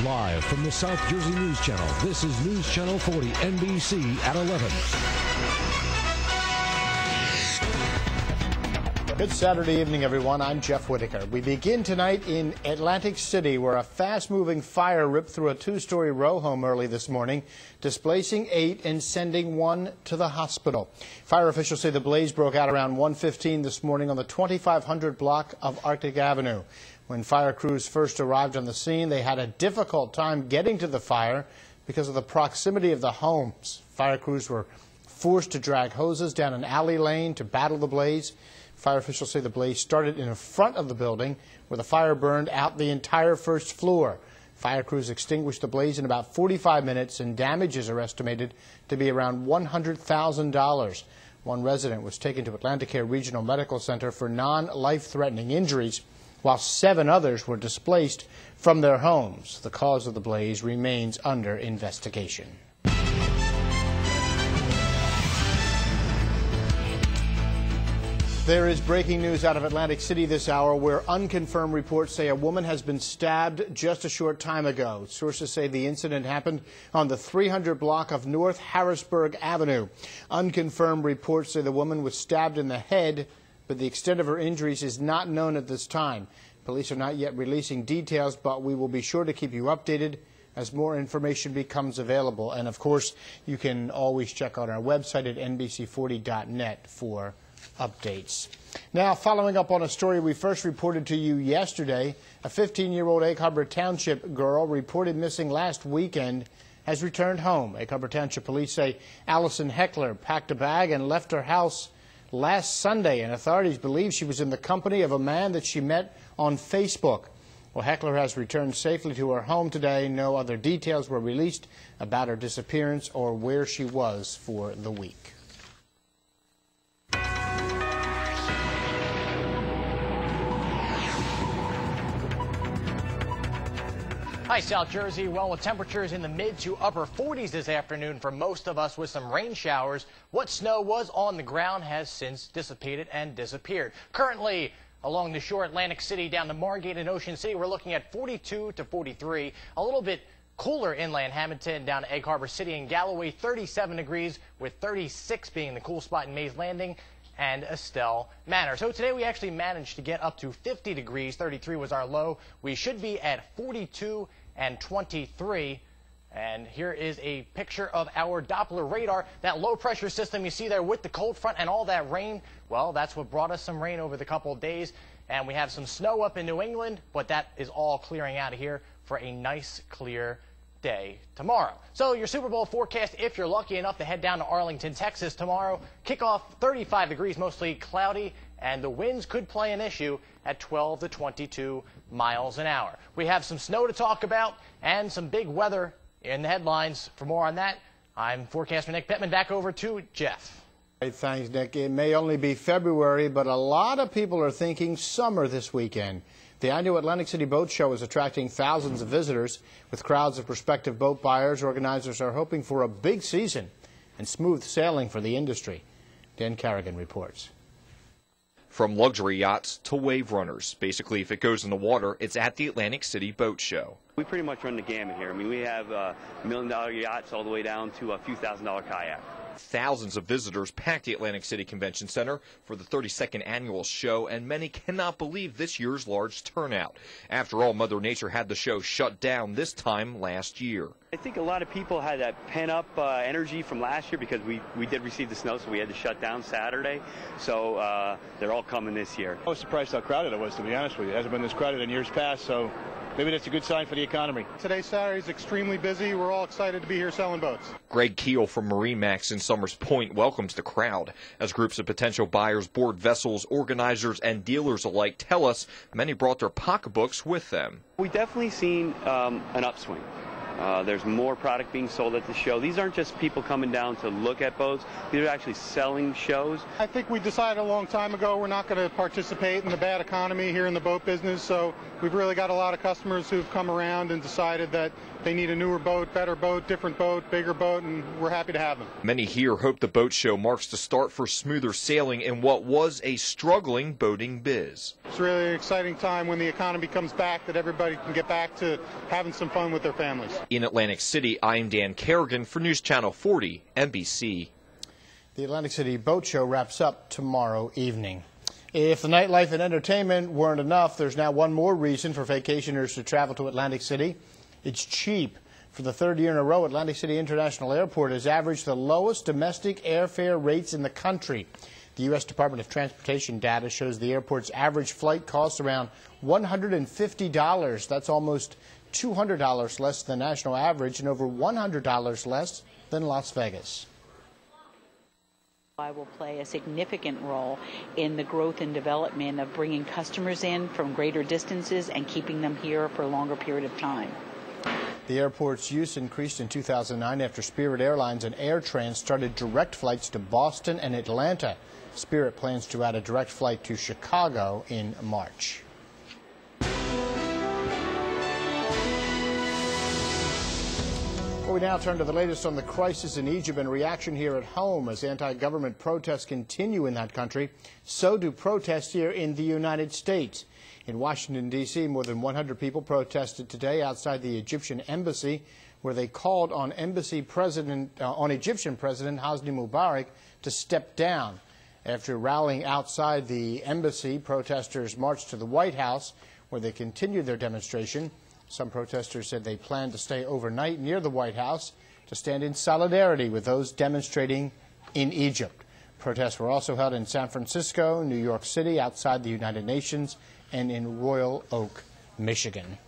Live from the South Jersey News Channel, this is News Channel 40, NBC at 11. Good Saturday evening, everyone. I'm Jeff Whitaker. We begin tonight in Atlantic City, where a fast-moving fire ripped through a two-story row home early this morning, displacing 8 and sending 1 to the hospital. Fire officials say the blaze broke out around 1:15 this morning on the 2500 block of Arctic Avenue. When fire crews first arrived on the scene, they had a difficult time getting to the fire because of the proximity of the homes. Fire crews were forced to drag hoses down an alley lane to battle the blaze. Fire officials say the blaze started in the front of the building, where the fire burned out the entire first floor. Fire crews extinguished the blaze in about 45 minutes, and damages are estimated to be around $100,000. One resident was taken to Atlanticare Regional Medical Center for non-life-threatening injuries, while 7 others were displaced from their homes. The cause of the blaze remains under investigation. There is breaking news out of Atlantic City this hour, where unconfirmed reports say a woman has been stabbed just a short time ago. Sources say the incident happened on the 300 block of North Harrisburg Avenue. Unconfirmed reports say the woman was stabbed in the head, but the extent of her injuries is not known at this time. Police are not yet releasing details, but we will be sure to keep you updated as more information becomes available. And of course, you can always check out our website at NBC40.net for updates. Now, following up on a story we first reported to you yesterday, a 15-year-old Egg Harbor Township girl reported missing last weekend has returned home. Egg Harbor Township police say Allison Heckler packed a bag and left her house last Sunday, and authorities believe she was in the company of a man that she met on Facebook. Well, Heckler has returned safely to her home today. No other details were released about her disappearance or where she was for the week. Hi, South Jersey. Well, with temperatures in the mid to upper 40s this afternoon for most of us, with some rain showers, what snow was on the ground has since dissipated and disappeared. Currently, along the shore, Atlantic City down to Margate and Ocean City, we're looking at 42 to 43. A little bit cooler inland Hamilton down to Egg Harbor City and Galloway, 37 degrees, with 36 being the cool spot in Mays Landing and Estelle Manor. So today we actually managed to get up to 50 degrees. 33 was our low. We should be at 42 and 23. And here is a picture of our Doppler radar. That low pressure system you see there with the cold front and all that rain, well, that's what brought us some rain over the couple of days. And we have some snow up in New England, but that is all clearing out of here for a nice clear day tomorrow. So your Super Bowl forecast, if you're lucky enough to head down to Arlington, Texas tomorrow, kickoff 35 degrees, mostly cloudy, and the winds could play an issue at 12 to 22 miles an hour. We have some snow to talk about and some big weather in the headlines. For more on that, I'm forecaster Nick Pittman. Back over to Jeff. Hey, thanks, Nick. It may only be February, but a lot of people are thinking summer this weekend. The annual Atlantic City Boat Show is attracting thousands of visitors. With crowds of prospective boat buyers, organizers are hoping for a big season and smooth sailing for the industry. Dan Carrigan reports. From luxury yachts to wave runners, basically if it goes in the water, it's at the Atlantic City Boat Show. We pretty much run the gamut here. I mean, we have $1 million yachts all the way down to a few $1,000 kayak. Thousands of visitors packed the Atlantic City Convention Center for the 32nd annual show, and many cannot believe this year's large turnout. After all, Mother Nature had the show shut down this time last year. I think a lot of people had that pent-up energy from last year because we did receive the snow, so we had to shut down Saturday. So they're all coming this year. I was surprised how crowded it was, to be honest with you. It hasn't been this crowded in years past, so maybe that's a good sign for the economy. Today's Saturday is extremely busy. We're all excited to be here selling boats. Greg Keel from Marine Max in Summers Point welcomes the crowd. As groups of potential buyers board vessels, organizers and dealers alike tell us many brought their pocketbooks with them. We definitely seen an upswing. There's more product being sold at the show. These aren't just people coming down to look at boats. These are actually selling shows. I think we decided a long time ago we're not going to participate in the bad economy here in the boat business, so we've really got a lot of customers who've come around and decided that they need a newer boat, better boat, different boat, bigger boat, and we're happy to have them. Many here hope the boat show marks the start for smoother sailing in what was a struggling boating biz. It's really an exciting time when the economy comes back that everybody can get back to having some fun with their families. In Atlantic City, I'm Dan Kerrigan for News Channel 40, NBC. The Atlantic City Boat Show wraps up tomorrow evening. If the nightlife and entertainment weren't enough, there's now one more reason for vacationers to travel to Atlantic City. It's cheap. For the third year in a row, Atlantic City International Airport has averaged the lowest domestic airfare rates in the country. The U.S. Department of Transportation data shows the airport's average flight costs around $150. That's almost $200 less than the national average and over $100 less than Las Vegas. I will play a significant role in the growth and development of bringing customers in from greater distances and keeping them here for a longer period of time. The airport's use increased in 2009 after Spirit Airlines and AirTrans started direct flights to Boston and Atlanta. Spirit plans to add a direct flight to Chicago in March. Well, we now turn to the latest on the crisis in Egypt and reaction here at home. As anti-government protests continue in that country, so do protests here in the United States. In Washington, D.C., more than 100 people protested today outside the Egyptian embassy, where they called on Egyptian President Hosni Mubarak to step down. After rallying outside the embassy, protesters marched to the White House, where they continued their demonstration. Some protesters said they plan to stay overnight near the White House to stand in solidarity with those demonstrating in Egypt. Protests were also held in San Francisco, New York City, outside the United Nations, and in Royal Oak, Michigan.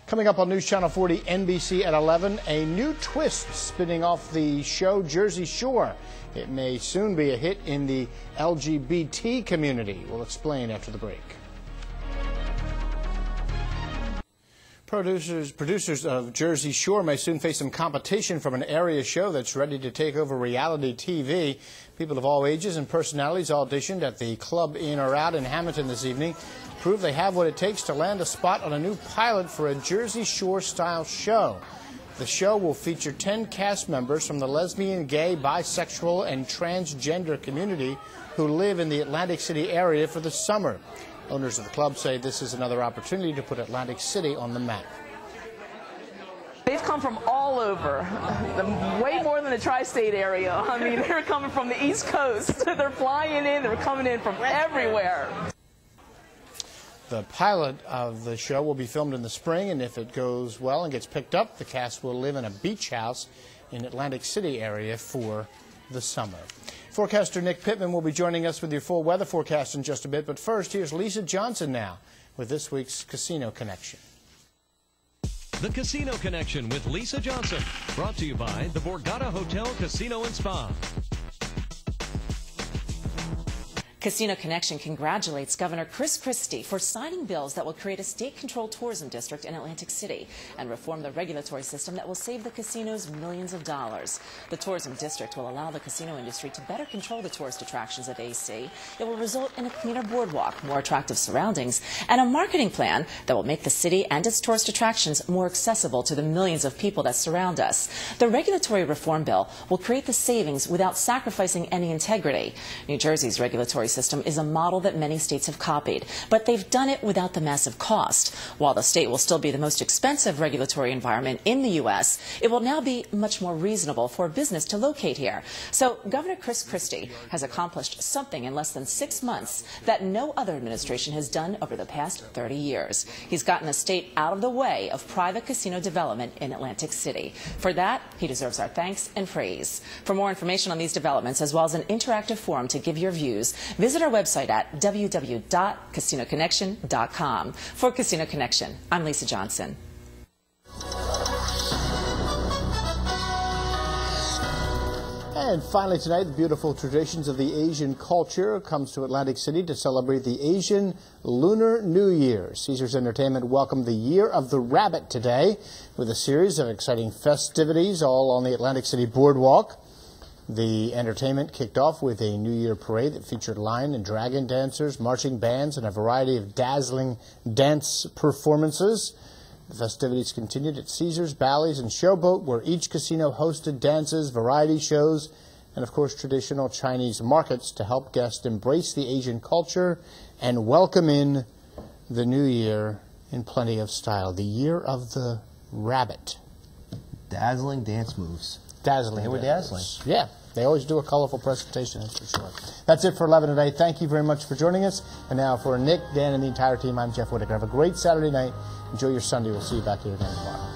Coming up on News Channel 40 NBC at 11, a new twist spinning off the show Jersey Shore. It may soon be a hit in the LGBT community. We'll explain after the break. Producers of Jersey Shore may soon face some competition from an area show that's ready to take over reality TV. People of all ages and personalities auditioned at the Club In or Out in Hamilton this evening to prove they have what it takes to land a spot on a new pilot for a Jersey Shore-style show. The show will feature 10 cast members from the lesbian, gay, bisexual, and transgender community who live in the Atlantic City area for the summer. Owners of the club say this is another opportunity to put Atlantic City on the map. They've come from all over, way more than the tri-state area. I mean, they're coming from the East Coast. They're flying in, they're coming in from everywhere. The pilot of the show will be filmed in the spring, and if it goes well and gets picked up, the cast will live in a beach house in Atlantic City area for the summer. Forecaster Nick Pittman will be joining us with your full weather forecast in just a bit, but first, here's Lisa Johnson now with this week's Casino Connection. The Casino Connection with Lisa Johnson, brought to you by the Borgata Hotel Casino and Spa. Casino Connection congratulates Governor Chris Christie for signing bills that will create a state-controlled tourism district in Atlantic City and reform the regulatory system that will save the casinos millions of dollars. The tourism district will allow the casino industry to better control the tourist attractions at AC. It will result in a cleaner boardwalk, more attractive surroundings, and a marketing plan that will make the city and its tourist attractions more accessible to the millions of people that surround us. The regulatory reform bill will create the savings without sacrificing any integrity. New Jersey's regulatory system is a model that many states have copied, but they've done it without the massive cost. While the state will still be the most expensive regulatory environment in the U.S., it will now be much more reasonable for business to locate here. So Governor Chris Christie has accomplished something in less than 6 months that no other administration has done over the past 30 years. He's gotten the state out of the way of private casino development in Atlantic City. For that, he deserves our thanks and praise. For more information on these developments, as well as an interactive forum to give your views, visit our website at www.casinoconnection.com. For Casino Connection, I'm Lisa Johnson. And finally tonight, the beautiful traditions of the Asian culture comes to Atlantic City to celebrate the Asian Lunar New Year. Caesars Entertainment welcomed the Year of the Rabbit today with a series of exciting festivities all on the Atlantic City Boardwalk. The entertainment kicked off with a New Year parade that featured lion and dragon dancers, marching bands, and a variety of dazzling dance performances. The festivities continued at Caesars, Bally's, and Showboat, where each casino hosted dances, variety shows, and, of course, traditional Chinese markets to help guests embrace the Asian culture and welcome in the new year in plenty of style. The Year of the Rabbit. Dazzling dance moves. Dazzling. They were dazzling. Yeah, they always do a colorful presentation, that's for sure. That's it for 11 today. Thank you very much for joining us. And now for Nick, Dan, and the entire team, I'm Jeff Whitaker. Have a great Saturday night. Enjoy your Sunday. We'll see you back here again tomorrow.